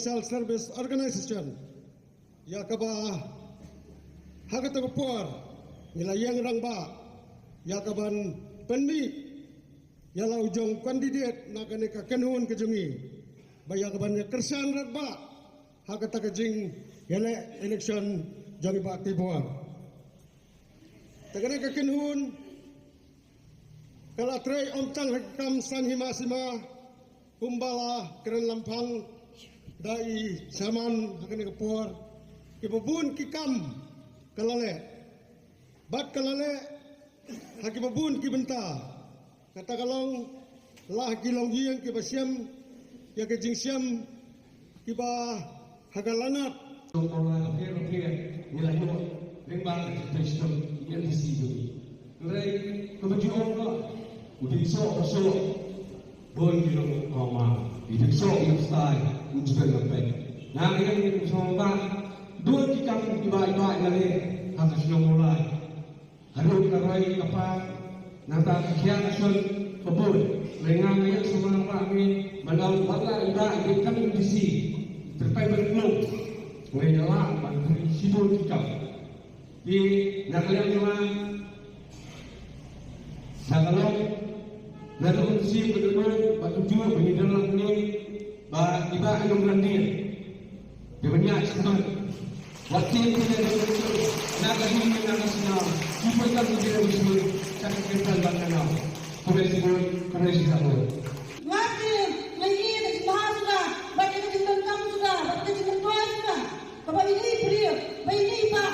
Social Service Organization ya kaba hagatagapur nilayang rangba ya kaban penmi ya laujong kandidat na kaneka kanun kejungi baya kaban kersan ratba hagatagajing election jangi ba tibuar tagane ka kanun kala tray omtang hakam san himasima kumbala keren lampang dai saman hakane kapur kibabun kikam kalale bat kalale hakibabun kibenta kata kalong lah kilong hiang kibasiam ya kejing siam kiba hagalanat orang akhir nilai nomor lembang sistem yang disitu nilai kebajuan lah udah so bon kilong koma itu so yang style untuk ngapain nah ini sama dua kita tiba-tiba lagi harus mulai harus karai kapal nanti kian asul kebun lengang yang semua kami malam bala ida ikan indisi terpai berkeluk mengelak bagi sibuk kita di nakalian cuma sakalong lalu si penduduk batu jua pengidaran ini bah tiba yang berlandir dia banyak sekali waktu itu dia berlaku naga ini naga senang kita tak boleh bersuara cakap kita bangkana boleh sebut kerana siapa waktu lagi ada bahas sudah baca cerita kamu sudah baca cerita tuan sudah kalau ini beliau ini pak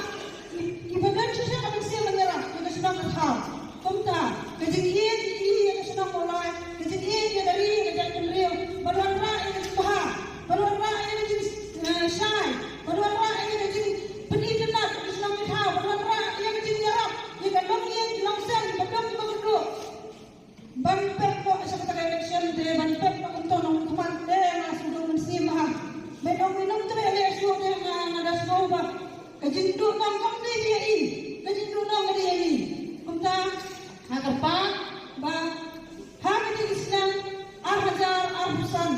ibadah susah tapi saya menyerah kita sudah berhal kumta kejadian ini yang sudah mulai kejadian yang dari yang beliau berwarna yang bahas berwarna yang syai berwarna yang pendidikan Islam berhal berwarna yang nyerap yang dalam yang langsung betul betul banpet ko sa katakan election de banpet ko untuk nung kumante na sudah mensimah minum tu election de na dasno ba kajindu nang kamdi dia ini kajindu nang dia ini kumta hagapa ba hagati Islam arhajar arhusan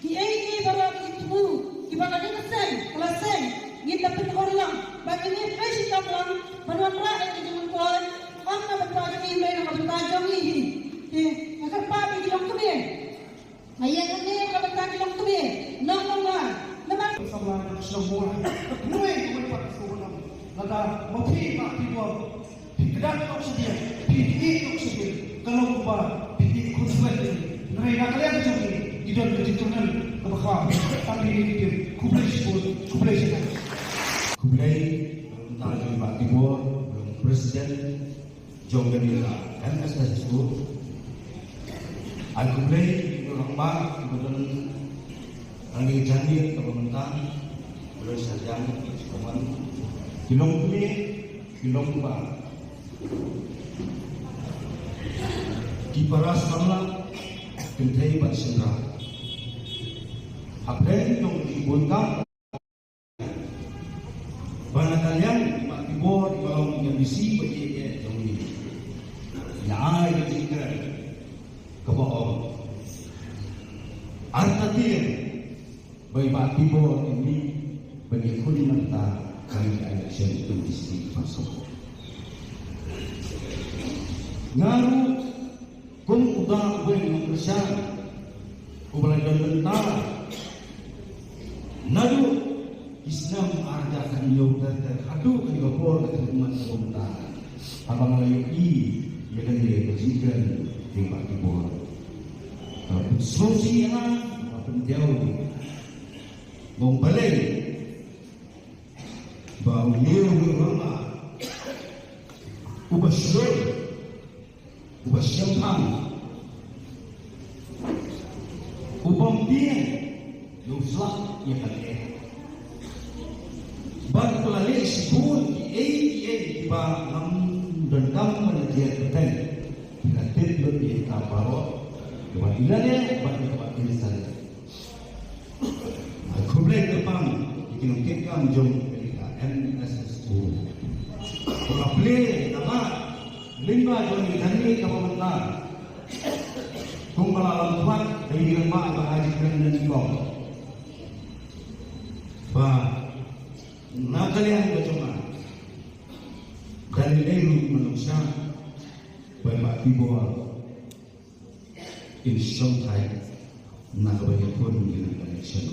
di ini barat itu di barat itu kelasen kita pun orang bagi fresh kaplan baruan rakyat dengan tuan apa betul ini mereka betul ini akan papi bilang tu dia. Ayah ini kalau tak bilang tu dia, nak mana? Nampak? Sama semua, nuai kepada semua. Nada mungkin mak tiba, tidak kau sedia, tidak kau sedia. Kalau buat, tidak kau sedia. Nuai nak kalian jadi, tidak berjitunan kebakar. Tapi ini kublai sebut, kublai sebut. Kublai tentang Mak Timur, Presiden Jonggernila, MS tersebut. Aku beli orang mak, kemudian angin janji pemerintah, boleh saja kawan kilong beli, kilong mak. Di paras kamla, kentai bat sendra. Apa yang dibungkam? Bana kalian mak tibor bawang yang bisi bagi yang ini. Ya yang dikira. Kebohong. Artinya, bagi Pak Timur ini bagi kuliner kami election itu mesti masuk. Ngaru, kung udah yang bersah, ubaladan bentar. Nadu Islam ada kan yaudah terhadu kan gopor keturunan sebentar. Abang lagi ia kan dia berjiran di Pak Timur. Sosial penjauh membalik bahawa dia berlama ubah syaitan ubah dia yuslah yang ada berkelalik sebut di bawah dendam menajian betul bila tidur di kapal Kebatilannya, kebatilan saya. Aku boleh depan, dikinukitkan jom MSSU. Kalau boleh, nama lima jom ditandai kepementar. Kung malalang tuan, dari rumah bahagian dan ikon. Pak nakalian ko cuma dari Nehru manusia Bapak Ibu in some time nakabayan pun in election.